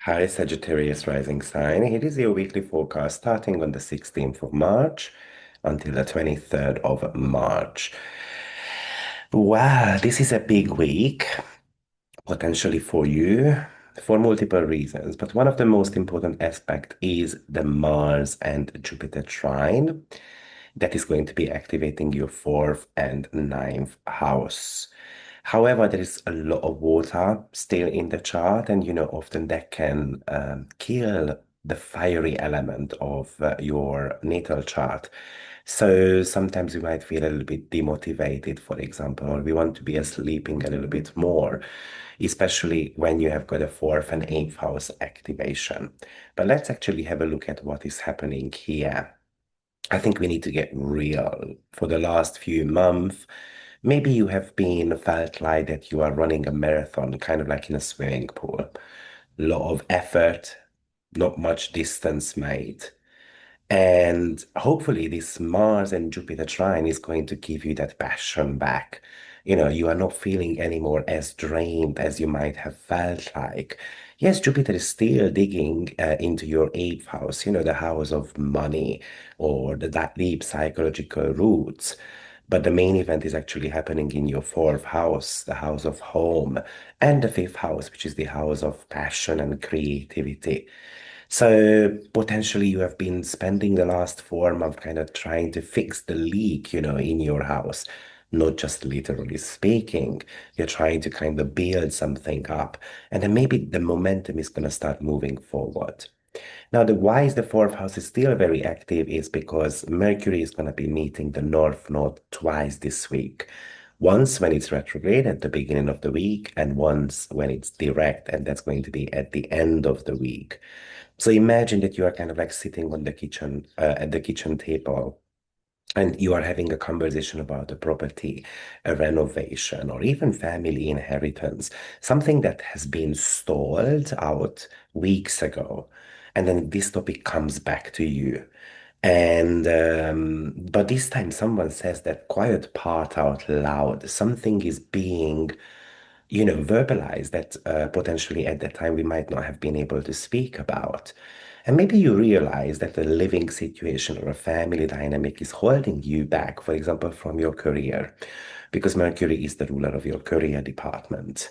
Hi, Sagittarius rising sign. It is your weekly forecast starting on the 16th of March until the 23rd of March. Wow, this is a big week potentially for you for multiple reasons, but one of the most important aspect is the Mars and Jupiter trine that is going to be activating your fourth and ninth house. However, there is a lot of water still in the chart, and often that can kill the fiery element of your natal chart. So sometimes we might feel a little bit demotivated, for example, or we want to be sleeping a little bit more, especially when you have got a fourth and eighth house activation. But let's actually have a look at what is happening here. I think we need to get real. For the last few months, maybe you have been felt like that you are running a marathon, kind of like in a swimming pool. Lot of effort, not much distance made. And hopefully, this Mars and Jupiter trine is going to give you that passion back. You are not feeling anymore as drained as you might have felt like. Yes, Jupiter is still digging into your eighth house, the house of money or that deep psychological roots. But the main event is actually happening in your fourth house, the house of home, and the fifth house, which is the house of passion and creativity. So potentially you have been spending the last 4 months kind of trying to fix the leak, in your house. Not just literally speaking. You're trying to kind of build something up. And then maybe the momentum is going to start moving forward. Now, the why is the fourth house is still very active is because Mercury is going to be meeting the North Node twice this week. Once when it's retrograde at the beginning of the week, and once when it's direct, and that's going to be at the end of the week. So imagine that you are kind of like sitting on the kitchen, at the kitchen table, and you are having a conversation about a property, a renovation, or even family inheritance, something that has been stalled out weeks ago. And then this topic comes back to you. And but this time someone says that quiet part out loud. Something is being verbalize that potentially at that time we might not have been able to speak about. And maybe you realize that a living situation or a family dynamic is holding you back, for example, from your career, because Mercury is the ruler of your career department.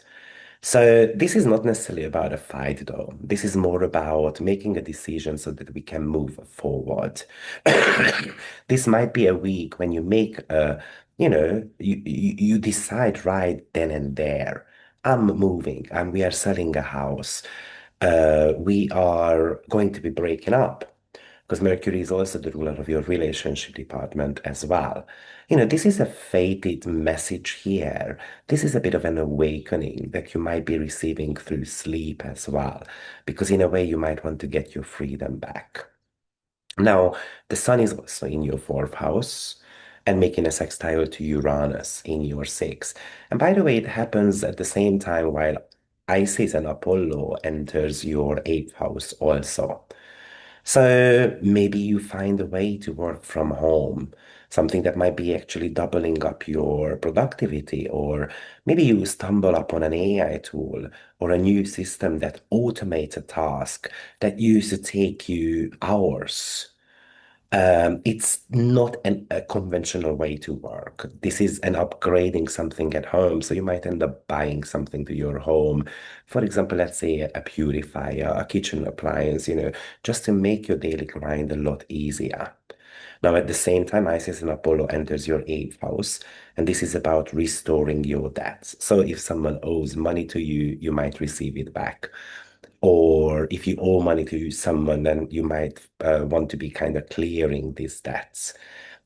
So this is not necessarily about a fight, though. This is more about making a decision so that we can move forward. This might be a week when you make a, you decide right then and there. I'm moving and we are selling a house. We are going to be breaking up because Mercury is also the ruler of your relationship department as well. This is a fated message here. This is a bit of an awakening that you might be receiving through sleep as well, because in a way you might want to get your freedom back. Now, the sun is also in your fourth house and making a sextile to Uranus in your sixth. And by the way, it happens at the same time while Isis and Apollo enters your eighth house also. So maybe you find a way to work from home, something that might be actually doubling up your productivity, or maybe you stumble upon an AI tool or a new system that automates a task that used to take you hours. It's not a conventional way to work. This is an upgrading something at home. So you might end up buying something to your home. For example, let's say a purifier, a kitchen appliance, just to make your daily grind a lot easier. Now, at the same time, Isis and Apollo enters your eighth house, and this is about restoring your debts. So if someone owes money to you, you might receive it back. Or if you owe money to someone, then you might want to be kind of clearing these debts.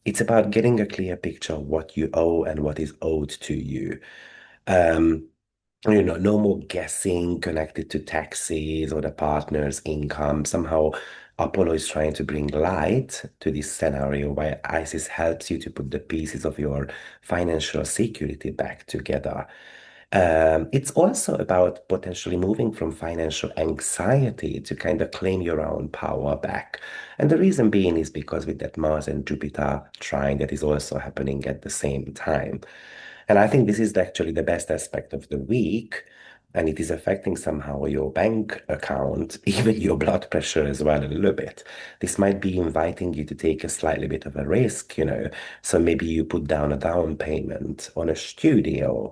It's about getting a clear picture of what you owe and what is owed to you. Um, no more guessing connected to taxes or the partner's income. Somehow, Apollo is trying to bring light to this scenario while Isis helps you to put the pieces of your financial security back together. It's also about potentially moving from financial anxiety to kind of claim your own power back. And the reason being is because with that Mars and Jupiter trine that is also happening at the same time. And I think this is actually the best aspect of the week and it is affecting somehow your bank account, even your blood pressure as well, a little bit. This might be inviting you to take a slightly bit of a risk, you know. So maybe you put down a down payment on a studio,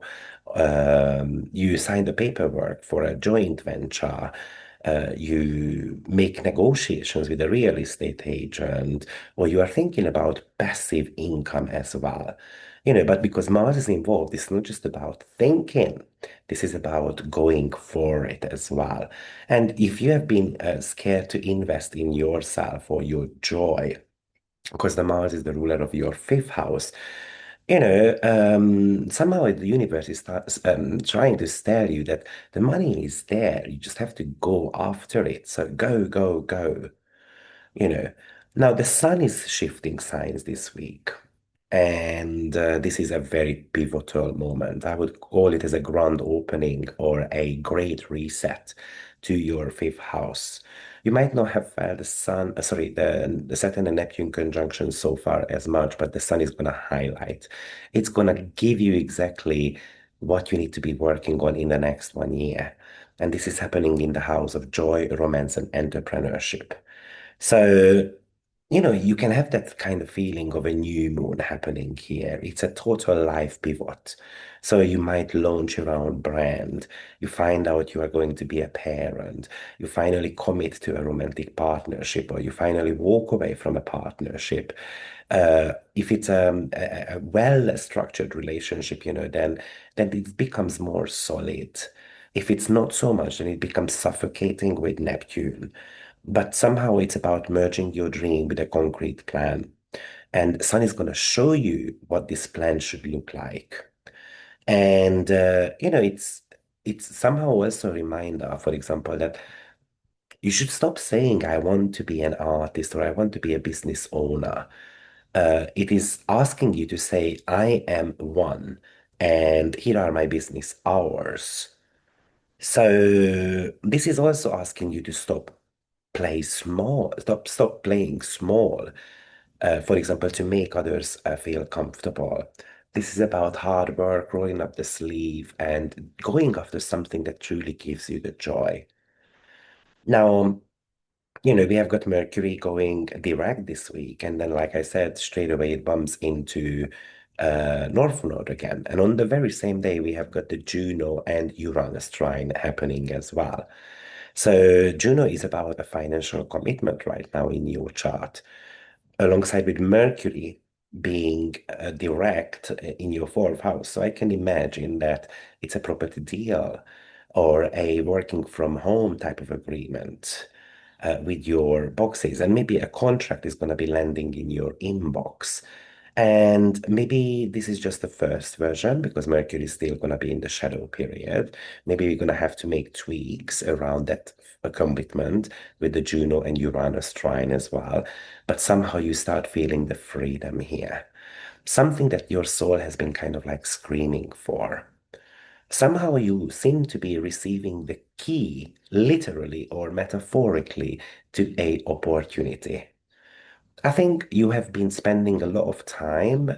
you sign the paperwork for a joint venture. You make negotiations with a real estate agent, or you are thinking about passive income as well. You know, but because Mars is involved, it's not just about thinking. This is about going for it as well. And if you have been scared to invest in yourself or your joy, because the Mars is the ruler of your fifth house, you know, somehow the universe is trying to tell you that the money is there. You just have to go after it. So go, go, go, you know. Now, the sun is shifting signs this week. And this is a very pivotal moment. I would call it as a grand opening or a great reset to your fifth house. You might not have felt the sun, sorry, the Saturn and Neptune conjunction so far as much, but the sun is going to highlight. It's going to give you exactly what you need to be working on in the next 1 year. And this is happening in the house of joy, romance, and entrepreneurship. So, you know, you can have that kind of feeling of a new moon happening here. It's a total life pivot. So you might launch your own brand. You find out you are going to be a parent. You finally commit to a romantic partnership, or you finally walk away from a partnership. If it's a well-structured relationship, you know, then it becomes more solid. If it's not so much, then it becomes suffocating with Neptune. But somehow it's about merging your dream with a concrete plan. And Sun is going to show you what this plan should look like. And you know, it's somehow also a reminder, for example, that you should stop saying, I want to be an artist or I want to be a business owner. It is asking you to say, I am one, and here are my business hours. So this is also asking you to stop playing small. For example, to make others feel comfortable. This is about hard work, rolling up the sleeve, and going after something that truly gives you the joy. Now, you know, we have got Mercury going direct this week, and then, like I said, straight away it bumps into North Node again. And on the very same day, we have got the Juno and Uranus trine happening as well. So Juno is about a financial commitment right now in your chart, alongside with Mercury being direct in your fourth house. So I can imagine that it's a property deal or a working from home type of agreement with your boxes, and maybe a contract is going to be landing in your inbox. And maybe this is just the first version because Mercury is still going to be in the shadow period. Maybe we're going to have to make tweaks around that commitment with the Juno and Uranus trine as well. But somehow you start feeling the freedom here, something that your soul has been kind of like screaming for. Somehow you seem to be receiving the key, literally or metaphorically, to a opportunity. I think you have been spending a lot of time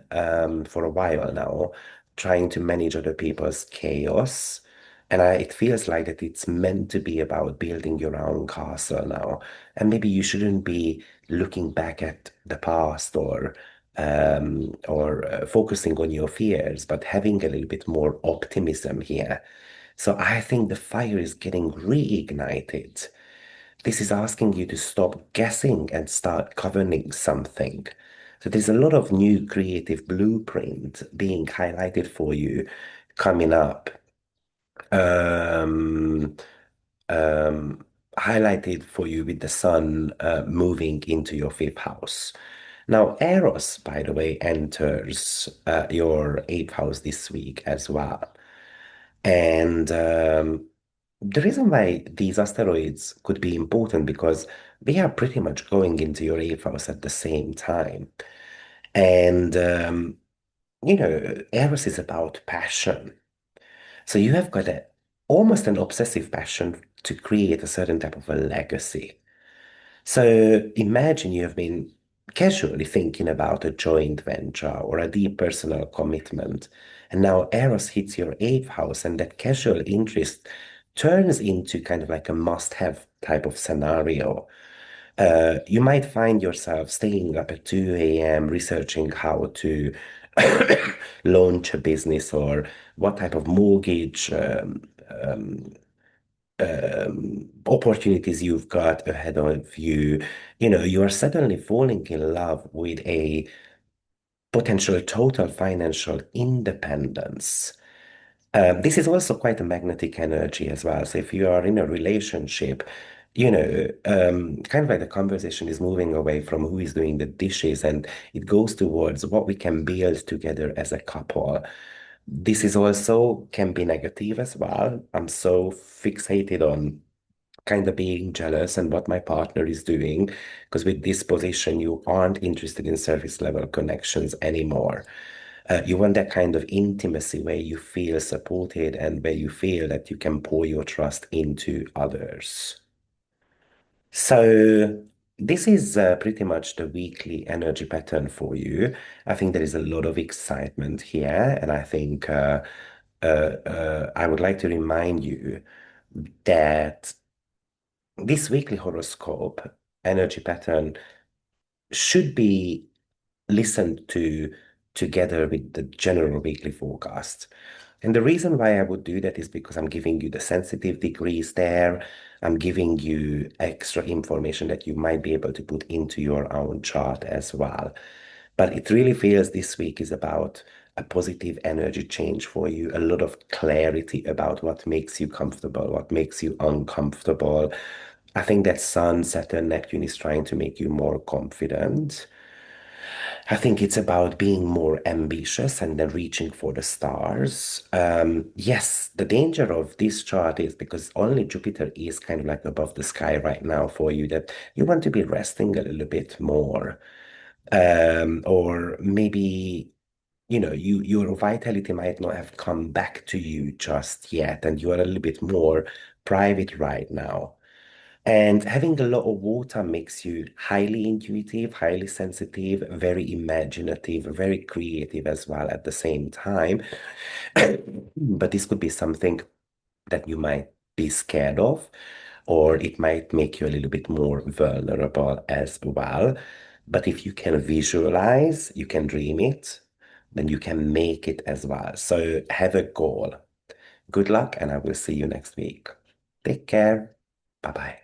for a while now trying to manage other people's chaos. And it feels like that it's meant to be about building your own castle now. And maybe you shouldn't be looking back at the past or focusing on your fears, but having a little bit more optimism here. So I think the fire is getting reignited. This is asking you to stop guessing and start governing something. So there's a lot of new creative blueprint being highlighted for you coming up. Um, um, Highlighted for you with the sun moving into your fifth house. Now, Eros, by the way, enters your eighth house this week as well. And the reason why these asteroids could be important because they are pretty much going into your eighth house at the same time. And, you know, Eros is about passion. So you have got almost an obsessive passion to create a certain type of a legacy. So imagine you have been casually thinking about a joint venture or a deep personal commitment, and now Eros hits your eighth house, and that casual interest turns into kind of like a must-have type of scenario. You might find yourself staying up at 2 a.m. researching how to launch a business or what type of mortgage opportunities you've got ahead of you. You know, you are suddenly falling in love with a potential total financial independence. This is also quite a magnetic energy as well. So if you are in a relationship, kind of like the conversation is moving away from who is doing the dishes and it goes towards what we can build together as a couple. This is also can be negative as well. I'm so fixated on kind of being jealous and what my partner is doing because with this position you aren't interested in surface level connections anymore. You want that kind of intimacy where you feel supported and where you feel that you can pour your trust into others. So, this is pretty much the weekly energy pattern for you. I think there is a lot of excitement here, and I think I would like to remind you that this weekly horoscope energy pattern should be listened to together with the general weekly forecast. And the reason why I would do that is because I'm giving you the sensitive degrees there. I'm giving you extra information that you might be able to put into your own chart as well. But it really feels this week is about a positive energy change for you, a lot of clarity about what makes you comfortable, what makes you uncomfortable. I think that Sun, Saturn, Neptune is trying to make you more confident. I think it's about being more ambitious and then reaching for the stars. Yes, the danger of this chart is because only Jupiter is kind of like above the sky right now for you, that you want to be resting a little bit more. Or maybe, your vitality might not have come back to you just yet, and you are a little bit more private right now. And having a lot of water makes you highly intuitive, highly sensitive, very imaginative, very creative as well at the same time. But this could be something that you might be scared of, or it might make you a little bit more vulnerable as well. But if you can visualize, you can dream it, then you can make it as well. So have a goal. Good luck, and I will see you next week. Take care. Bye bye.